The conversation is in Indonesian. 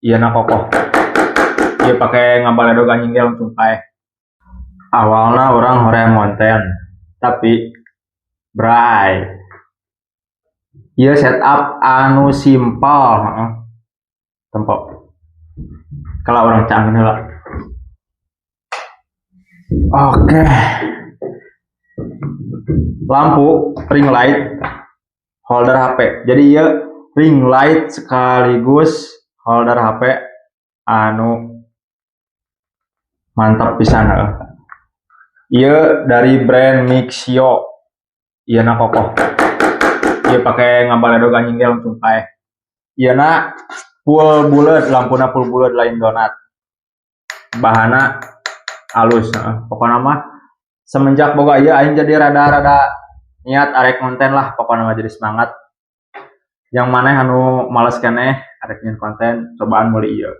Iya na kokoh. Iya pakai ngabaledog anjing ge langsung paeh. Awalna orang hoream konten, tapi bray. Ieu setup anu simpel, heeh. Tempo. Kalau orang canggih heula. Oke. Lampu ring light holder HP. Jadi ieu ring light sekaligus holder HP anu mantap pisan heuh. Ieu dari brand Mixio. Ieu na kokoh. Ieu pakai ngabaledog anjing ge langsung paeh. Ieu na full buleud, lampuna full buleud lain donat. Bahana alus, pokokna mah semenjak boga ieu aing jadi rada-rada niat arek konten lah, pokokna mah jadi semangat. Yang maneh anu males keneh arek nyen konten cobaan meuli ieu.